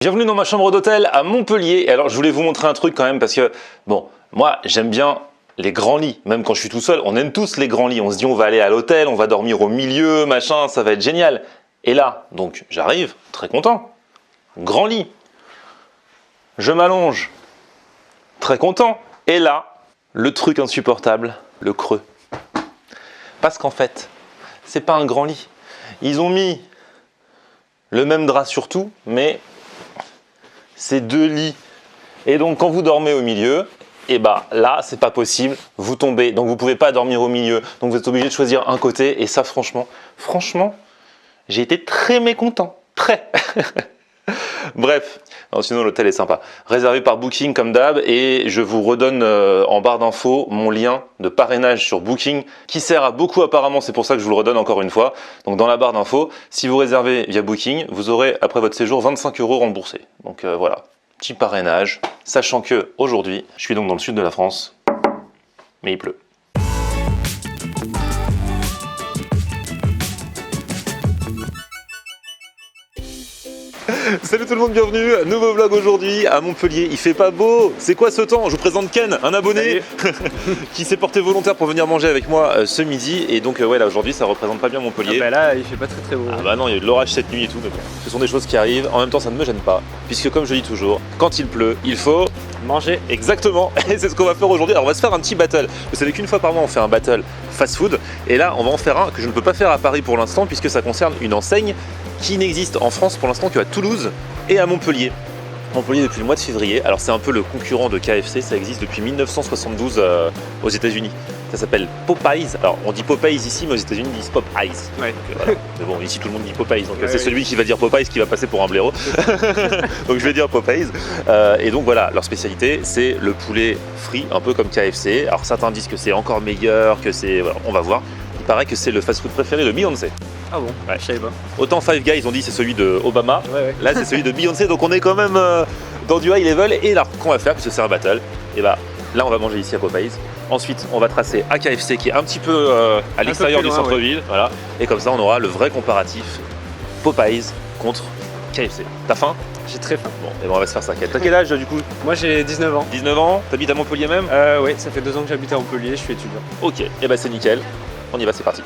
Bienvenue dans ma chambre d'hôtel à Montpellier. Et alors je voulais vous montrer un truc quand même parce que, bon, moi j'aime bien les grands lits. Même quand je suis tout seul, on aime tous les grands lits. On se dit on va aller à l'hôtel, on va dormir au milieu, machin, ça va être génial. Et là, donc j'arrive, très content. Grand lit. Je m'allonge. Très content. Et là, le truc insupportable, le creux. Parce qu'en fait, c'est pas un grand lit. Ils ont mis le même drap sur tout, mais c'est deux lits. Et donc quand vous dormez au milieu, et bah là c'est pas possible, vous tombez. Donc vous pouvez pas dormir au milieu. Donc vous êtes obligé de choisir un côté. Et ça franchement, j'ai été très mécontent. Très. Bref, non, sinon l'hôtel est sympa. Réservé par Booking comme d'hab, et je vous redonne en barre d'infos mon lien de parrainage sur Booking qui sert à beaucoup apparemment, c'est pour ça que je vous le redonne encore une fois. Donc dans la barre d'infos, si vous réservez via Booking, vous aurez après votre séjour 25 € remboursés. Donc voilà, petit parrainage, sachant que aujourd'hui, je suis donc dans le sud de la France, mais il pleut. Salut tout le monde, bienvenue, nouveau vlog aujourd'hui à Montpellier. Il fait pas beau, c'est quoi ce temps? Je vous présente Ken, un abonné qui s'est porté volontaire pour venir manger avec moi ce midi. Et donc ouais, là aujourd'hui ça représente pas bien Montpellier. Ah bah là il fait pas très beau. Ah bah non, il y a eu de l'orage cette nuit et tout, mais bon, ce sont des choses qui arrivent. En même temps ça ne me gêne pas, puisque comme je dis toujours, quand il pleut, il faut manger. Exactement, et c'est ce qu'on va faire aujourd'hui. Alors on va se faire un petit battle. Vous savez qu'une fois par mois on fait un battle fast food, et là on va en faire un que je ne peux pas faire à Paris pour l'instant, puisque ça concerne une enseigne qui n'existe en France pour l'instant qu'à Toulouse et à Montpellier. Montpellier depuis le mois de février. Alors c'est un peu le concurrent de KFC, ça existe depuis 1972 aux États-Unis. Ça s'appelle Popeyes. Alors on dit Popeyes ici, mais aux États-Unis ils disent Popeyes. Ouais. Voilà. Mais bon, ici tout le monde dit Popeyes, donc c'est celui qui va dire Popeyes qui va passer pour un blaireau. Donc je vais dire Popeyes. Et donc voilà, leur spécialité c'est le poulet frit, un peu comme KFC. Alors certains disent que c'est encore meilleur, que c'est... Voilà, on va voir. Il paraît que c'est le fast-food préféré de Beyoncé. Ah bon, ouais. Je savais pas. Autant Five Guys ont dit c'est celui de Obama, ouais. Là c'est celui de Beyoncé, donc on est quand même dans du high level. Et là, qu'on va faire, puisque c'est un battle, et bah là on va manger ici à Popeyes. Ensuite on va tracer à KFC qui est un petit peu à l'extérieur du centre-ville, ouais. Voilà. Et comme ça on aura le vrai comparatif Popeyes contre KFC. T'as faim? J'ai très faim. Bon, et ben on va se faire ça. T'as quel âge du coup? Moi j'ai 19 ans. 19 ans? T'habites à Montpellier même? Oui, ça fait 2 ans que j'habite à Montpellier, je suis étudiant. Ok, et bah c'est nickel. On y va, c'est parti.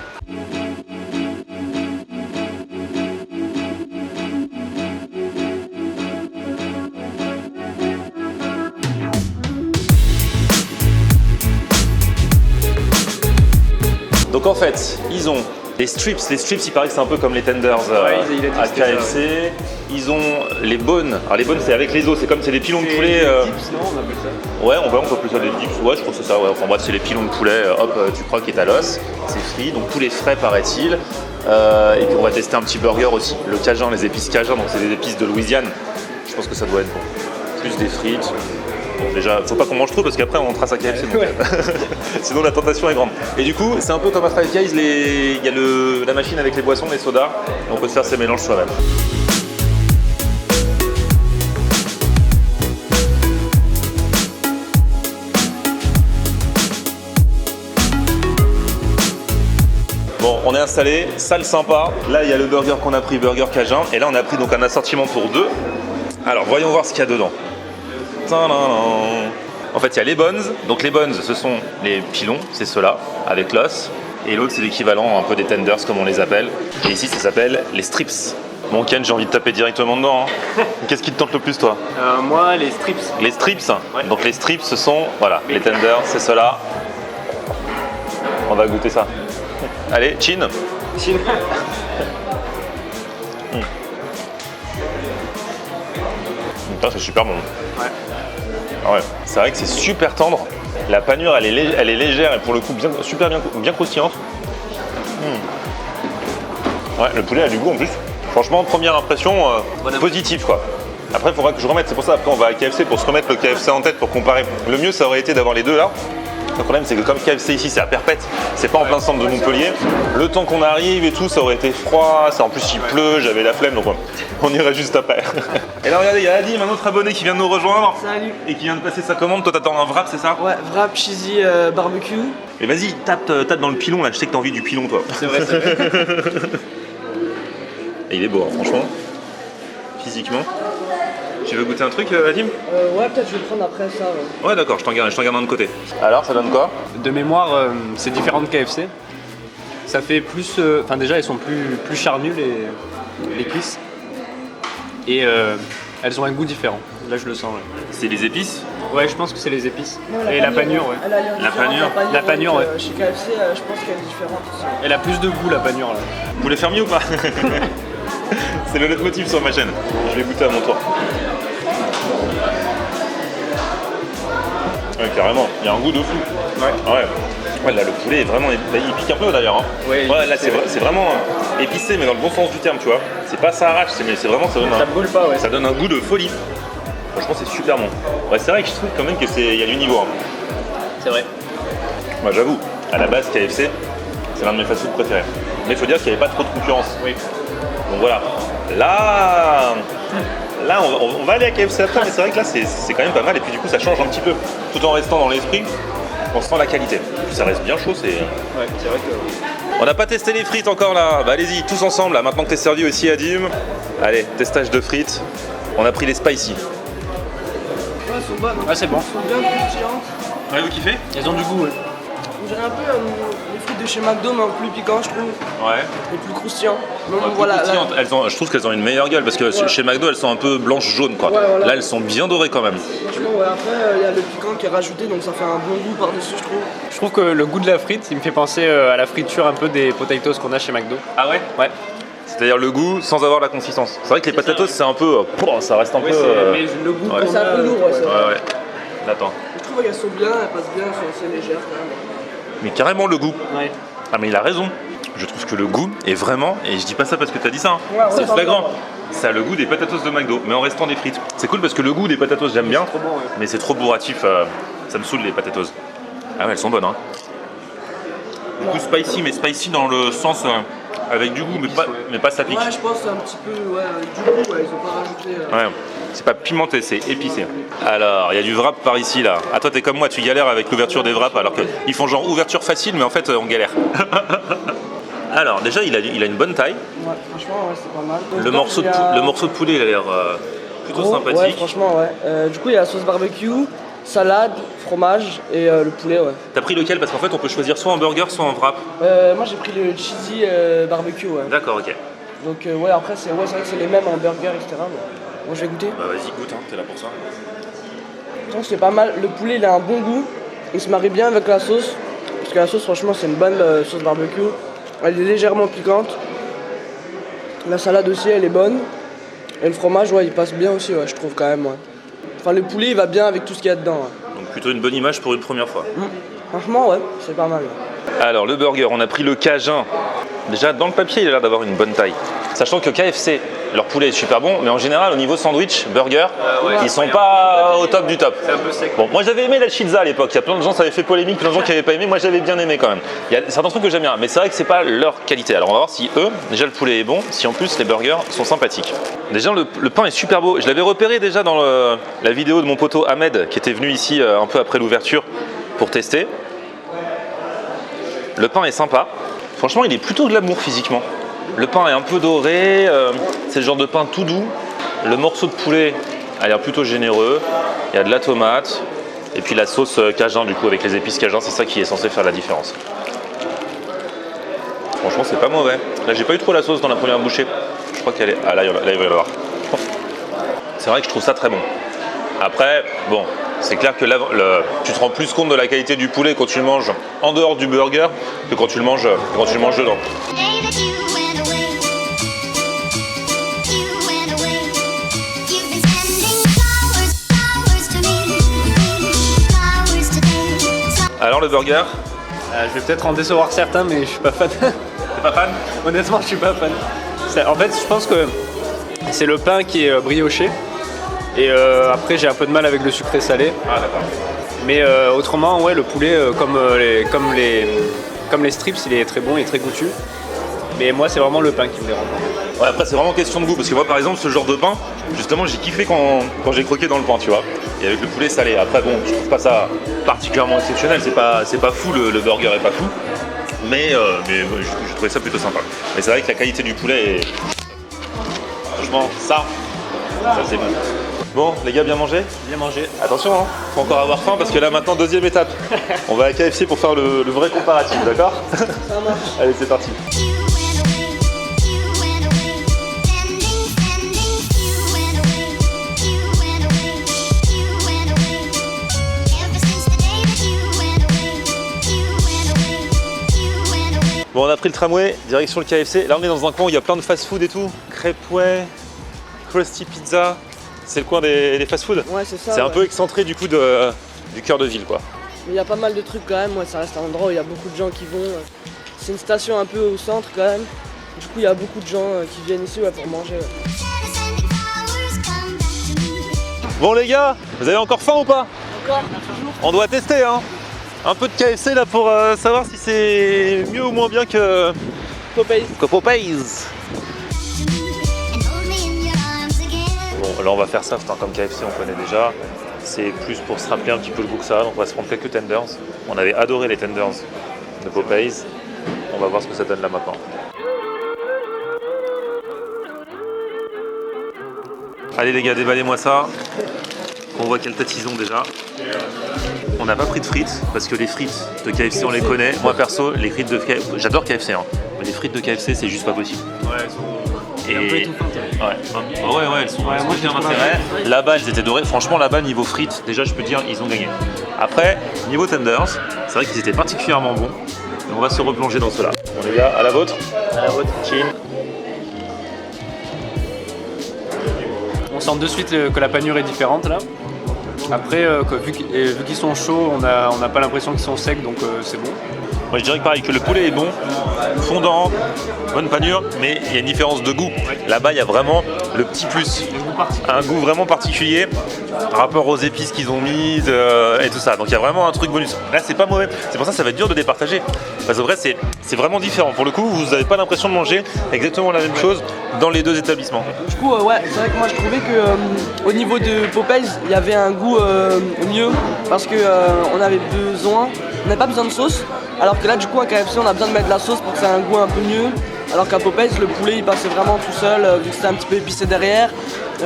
Donc en fait, ils ont les strips. Les strips, il paraît que c'est un peu comme les tenders à KFC. Ils ont les bones. Alors les bones, c'est avec les os. C'est comme c'est des pilons de poulet. Dips, non, on appelle ça. Ouais, on peut appeler ça des dips. Ouais, je crois que c'est ça. Ouais. Enfin bref, c'est les pilons de poulet. Hop, tu croques et t'as l'os. C'est frit. Donc poulet frais, paraît-il. Et puis on va tester un petit burger aussi. Le cajun, les épices cajun. Donc c'est des épices de Louisiane. Je pense que ça doit être bon. Plus des frites. Bon, déjà, faut pas qu'on mange trop parce qu'après on trace à KFC. Donc, sinon la tentation est grande. Et du coup, c'est un peu comme à Five Guys, il y a la machine avec les boissons, les sodas. Et on peut se faire ces mélanges soi-même. Bon, on est installé, salle sympa. Là, il y a le burger qu'on a pris, burger cajun. Et là, on a pris donc un assortiment pour deux. Alors, voyons voir ce qu'il y a dedans. En fait, il y a les buns. Donc les buns, ce sont les pilons, c'est ceux-là, avec l'os. Et l'autre, c'est l'équivalent un peu des tenders, comme on les appelle. Et ici, ça s'appelle les strips. Bon, Ken, j'ai envie de taper directement dedans. Hein. Qu'est-ce qui te tente le plus, toi? Moi, les strips. Les strips, ouais. Donc les strips, ce sont, voilà, les tenders, c'est ceux-là. On va goûter ça. Allez, chin. Chin. C'est super bon. Ouais. Ah ouais, c'est vrai que c'est super tendre. La panure, elle est légère et pour le coup super bien croustillante. Ouais, le poulet a du goût en plus. Franchement, première impression positive quoi. Après, il faudra que je remette. C'est pour ça après on va à KFC pour se remettre le KFC en tête pour comparer. Le mieux, ça aurait été d'avoir les deux là. Le problème, c'est que comme KFC ici, c'est à Perpète, c'est pas en plein centre de Montpellier. Le temps qu'on arrive et tout, ça aurait été froid. En plus, il pleut, j'avais la flemme, donc on irait juste après. Et là, regardez, il y a Adim, un autre abonné qui vient de nous rejoindre. Salut. Et qui vient de passer sa commande. Toi, t'attends un wrap, c'est ça? Ouais, wrap cheesy barbecue. Et vas-y, tape dans le pilon là. Je sais que t'as envie du pilon, toi. C'est vrai, c'est vrai. Et il est beau, hein, franchement. Physiquement. Tu veux goûter un truc, Adim? Ouais, peut-être je vais prendre après ça. Ouais. Ouais, d'accord, je t'en garde un de côté. Alors, ça donne quoi? De mémoire, c'est différent de KFC. Ça fait plus. Enfin, déjà, elles sont plus charnues, les cuisses. Et elles ont un goût différent. Là, je le sens. Ouais, C'est les épices? ouais, je pense que c'est les épices. Non, Et la panure, ouais. Elle a l'air La différente, panure. La panure, ouais. Chez KFC, je pense qu'elle est différente aussi. Elle a plus de goût, la panure, là. Vous voulez faire mieux ou pas? C'est le leitmotiv sur ma chaîne. Je vais goûter à mon tour. Ouais, carrément, il y a un goût de fou. Ouais. Ouais, là, le poulet est vraiment. Il pique un peu d'ailleurs. Hein. Ouais, Là, c'est vraiment épicé, mais dans le bon sens du terme, tu vois. C'est pas ça arrache, c'est vraiment. Ça brûle pas, ouais. Ça donne un goût de folie. Franchement, c'est super bon. Ouais, c'est vrai que je trouve quand même qu'il y a du niveau. Hein. C'est vrai. Moi, j'avoue, à la base, KFC, c'est l'un de mes fast-food préférés. Mais il faut dire qu'il n'y avait pas trop de concurrence. Oui. Donc voilà. Là, on va aller à KFC après, mais c'est vrai que là, c'est quand même pas mal. Et puis du coup, ça change un petit peu. Tout en restant dans l'esprit, on sent la qualité. Puis ça reste bien chaud. Ouais, c'est vrai que. On n'a pas testé les frites encore là. Bah allez-y, tous ensemble. Là. Maintenant que t'es servi aussi, Adim. Allez, testage de frites. On a pris les spicy. Ouais, elles sont bonnes. Hein. Ah, c'est bon. Elles sont bien croustillantes. Ouais, vous kiffez? Elles ont du goût, ouais. On dirait un peu les frites de chez McDo, mais en plus piquant, je trouve. Ouais. Et plus croustillant. Donc Ouais, voilà. plus croustillantes. Je trouve qu'elles ont une meilleure gueule parce que Ouais. chez McDo, elles sont un peu blanches-jaunes quoi. Ouais, voilà. Là, elles sont bien dorées quand même. Franchement, ouais. Après, il y a le piquant qui est rajouté, donc ça fait un bon goût par-dessus, je trouve. Je trouve que le goût de la frite, il me fait penser à la friture un peu des potatoes qu'on a chez McDo. Ah ouais? Ouais. C'est-à-dire le goût sans avoir la consistance. C'est vrai que les C'est potatoes, ça, c'est un peu. Ça reste un peu. Mais le goût ouais. qu'on C'est un a, peu lourd, ouais, c'est vrai. Ouais. Attends. Je trouve qu'elles sont bien, elles passent bien, elles sont assez légères quand même. Mais carrément le goût. Ouais. Ah mais il a raison. Je trouve que le goût est vraiment, et je dis pas ça parce que t'as dit ça, hein. Ouais, C'est ouais, flagrant. ouais. Ça a le goût des potatoes de McDo, mais en restant des frites. C'est cool parce que le goût des potatoes j'aime bien, trop bon, ouais. mais c'est trop bourratif, ça me saoule les potatoes. Ah ouais, elles sont bonnes hein. Du coup spicy, mais spicy dans le sens avec du goût, mais pas ça pique. Ouais, je pense que c'est un petit peu, ouais, du goût, ouais, ils ont pas rajouté. Ouais, c'est pas pimenté, c'est épicé. Alors, il y a du wrap par ici là. Ah toi t'es comme moi, tu galères avec l'ouverture des wraps alors qu'ils font genre ouverture facile, mais en fait on galère. Alors déjà il a une bonne taille. Ouais, franchement, ouais, c'est pas mal. Le morceau de poulet il a l'air plutôt gros, sympathique. Ouais, franchement, ouais. Du coup, il y a la sauce barbecue, salade, fromage et le poulet, ouais. T'as pris lequel? Parce qu'en fait on peut choisir soit en burger soit en wrap. Moi, j'ai pris le cheesy barbecue, ouais. D'accord, ok. Donc, ouais, après, c'est vrai que c'est les mêmes en burger, etc. Mais bon, je vais goûter. Bah vas-y goûte, hein, t'es là pour ça. Je pense que c'est pas mal. Le poulet, il a un bon goût. Il se marie bien avec la sauce. Parce que la sauce, franchement, c'est une bonne sauce barbecue. Elle est légèrement piquante. La salade aussi, elle est bonne. Et le fromage, ouais, il passe bien aussi, ouais, je trouve quand même, ouais. Enfin, le poulet, il va bien avec tout ce qu'il y a dedans, ouais. Donc plutôt une bonne image pour une première fois. Franchement, ouais, c'est pas mal. Ouais. Alors le burger, on a pris le Cajun. Déjà dans le papier il a l'air d'avoir une bonne taille. Sachant que KFC, leur poulet est super bon, mais en général au niveau sandwich, burger, ils sont pas au top du top. C'est un peu sec. Bon, moi j'avais aimé la Chizza à l'époque, il y a plein de gens, ça avait fait polémique, plein de gens qui n'avaient pas aimé, moi j'avais bien aimé quand même. Il y a certains trucs que j'aime bien, mais c'est vrai que c'est pas leur qualité. Alors on va voir si eux, déjà le poulet est bon, si en plus les burgers sont sympathiques. Déjà le pain est super beau, je l'avais repéré déjà dans la vidéo de mon poteau Ahmed qui était venu ici un peu après l'ouverture pour tester. Le pain est sympa, franchement il est plutôt glamour physiquement. Le pain est un peu doré, c'est le genre de pain tout doux. Le morceau de poulet a l'air plutôt généreux. Il y a de la tomate. Et puis la sauce Cajun du coup avec les épices Cajun, c'est ça qui est censé faire la différence. Franchement c'est pas mauvais. Là j'ai pas eu trop la sauce dans la première bouchée. Je crois qu'elle est... Ah là il va y avoir. C'est vrai que je trouve ça très bon. Après, bon, c'est clair que là, tu te rends plus compte de la qualité du poulet quand tu le manges en dehors du burger que quand tu le manges dedans. Day that you went away, you went away. You've been sending flowers to me, flowers today. Alors le burger, Je vais peut-être en décevoir certains, mais je suis pas fan. t'es pas fan? Honnêtement, je suis pas fan. En fait, je pense que c'est le pain qui est brioché. Et après, j'ai un peu de mal avec le sucré salé. Ah d'accord. Mais autrement, ouais, le poulet, comme les strips, il est très bon, il est très goûtu. Mais moi, c'est vraiment le pain qui me dérange. Ouais, après c'est vraiment question de goût parce que moi par exemple ce genre de pain, justement j'ai kiffé quand j'ai croqué dans le pain, tu vois. Et avec le poulet salé. Après bon, je trouve pas ça particulièrement exceptionnel, c'est pas fou, le burger est pas fou. Mais je trouvais ça plutôt sympa. Mais c'est vrai que la qualité du poulet est... Franchement, ça c'est bon. Bon, les gars, bien mangé? Bien mangé. Attention, hein, faut encore avoir faim parce que là maintenant, deuxième étape. On va à KFC pour faire le vrai comparatif, d'accord? Ça marche. Allez, c'est parti. You went away, sending, you went away, you went away, you went away. Ever since the day that you went away, you went away, you went away. Bon, on a pris le tramway, direction le KFC. Là, on est dans un coin où il y a plein de fast-food et tout. Crêpeway, Krusty Pizza. C'est le coin des fast-food. Ouais, c'est ça. C'est un ouais. peu excentré du coup du cœur de ville, quoi. Mais il y a pas mal de trucs quand même. Ouais, ça reste un endroit où il y a beaucoup de gens qui vont. C'est une station un peu au centre quand même. Du coup, il y a beaucoup de gens qui viennent ici pour manger. Ouais. Sending flowers, come back to me. Bon, les gars, vous avez encore faim ou pas? Encore. On doit tester, hein. Un peu de KFC là pour savoir si c'est mieux ou moins bien que Popeyes. Popeyes. And hold me in your arms again. Bon, là on va faire ça, comme KFC on connaît déjà. C'est plus pour se rappeler un petit peu le goût que ça. Donc on va se prendre quelques tenders. On avait adoré les tenders de Popeyes. On va voir ce que ça donne là maintenant. Allez les gars, déballez-moi ça. On voit quelle tête ils ont déjà. On n'a pas pris de frites parce que les frites de KFC on les connaît. Moi perso, les frites de KFC, j'adore KFC, hein, mais les frites de KFC c'est juste pas possible. Ouais, elles sont un peu Et étouffantes. ouais, elles sont moi, bien je trouve intérêt. Là-bas elles étaient dorées. Franchement là-bas niveau frites, déjà je peux dire ils ont gagné. Après niveau tenders, c'est vrai qu'ils étaient particulièrement bons. Et on va se replonger dans cela. Bon les gars, à la vôtre. À la vôtre. Chin. On sent de suite que la panure est différente là. Après, vu qu'ils sont chauds, on n'a pas l'impression qu'ils sont secs, donc c'est bon. Moi je dirais que pareil, que le poulet est bon, fondant, bonne panure, mais il y a une différence de goût. Là-bas il y a vraiment le petit plus. Un goût vraiment particulier par rapport aux épices qu'ils ont mises et tout ça. Donc il y a vraiment un truc bonus. Là c'est pas mauvais, c'est pour ça que ça va être dur de départager. Parce qu'en vrai c'est vraiment différent. Pour le coup, vous n'avez pas l'impression de manger exactement la même chose dans les deux établissements. Du coup, ouais, c'est vrai que moi je trouvais que au niveau de Popeyes, il y avait un goût mieux parce que on n'avait pas besoin de sauce. Alors que là, du coup, à KFC, on a besoin de mettre de la sauce pour que ça ait un goût un peu mieux. Alors qu'à Popeyes, le poulet, il passait vraiment tout seul, vu que c'était un petit peu épicé derrière.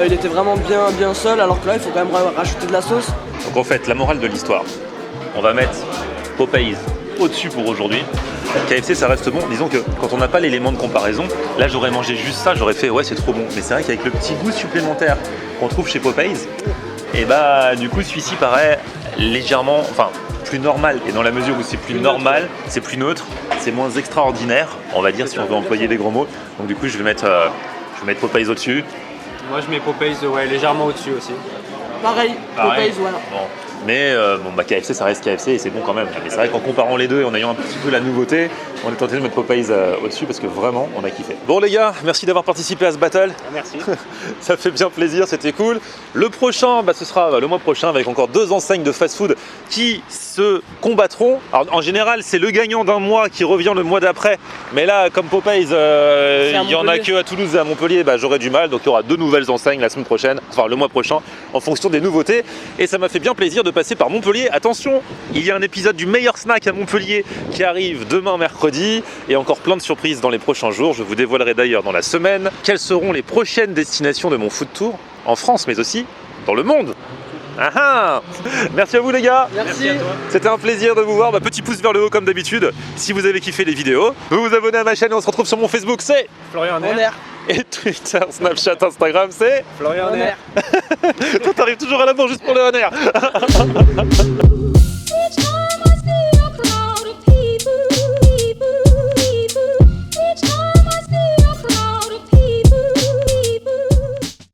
Il était vraiment bien seul, alors que là, il faut quand même rajouter de la sauce. Donc en fait, la morale de l'histoire, on va mettre Popeyes au-dessus pour aujourd'hui. KFC ça reste bon, disons que quand on n'a pas l'élément de comparaison, là j'aurais mangé juste ça, j'aurais fait ouais c'est trop bon. Mais c'est vrai qu'avec le petit goût supplémentaire qu'on trouve chez Popeyes, et bah du coup celui-ci paraît légèrement, enfin plus normal. Et dans la mesure où c'est plus normal, c'est plus neutre, c'est moins extraordinaire, on va dire si on veut employer des gros mots. Donc du coup je vais mettre Popeyes au-dessus. Moi je mets Popeyes légèrement au-dessus aussi. Pareil, Popeyes, voilà. Bon. Mais KFC ça reste KFC et c'est bon quand même. Mais c'est vrai qu'en comparant les deux et en ayant un petit peu la nouveauté, on est tenté de mettre Popeyes au-dessus parce que vraiment on a kiffé. Bon les gars, merci d'avoir participé à ce battle. Merci. Ça fait bien plaisir, c'était cool. Le prochain, ce sera le mois prochain avec encore 2 enseignes de fast-food qui se combattront. Alors, en général, c'est le gagnant d'un mois qui revient le mois d'après. Mais là, comme Popeyes, il y en a que à Toulouse et à Montpellier, j'aurai du mal. Donc il y aura 2 nouvelles enseignes la semaine prochaine, enfin le mois prochain, en fonction des nouveautés. Et ça m'a fait bien plaisir de passer par Montpellier. Attention, il y a un épisode du meilleur snack à Montpellier qui arrive demain mercredi et encore plein de surprises dans les prochains jours. Je vous dévoilerai d'ailleurs dans la semaine quelles seront les prochaines destinations de mon food tour en France mais aussi dans le monde. Ah ah. Merci à vous les gars. Merci. C'était un plaisir de vous voir. Petit pouce vers le haut comme d'habitude si vous avez kiffé les vidéos. Vous vous abonnez à ma chaîne et on se retrouve sur mon Facebook, c'est Florian On Nair. est. et Twitter, Snapchat, Instagram, c'est Florian On Nair. est. Toi t'arrives toujours à la bourre juste pour le honneur.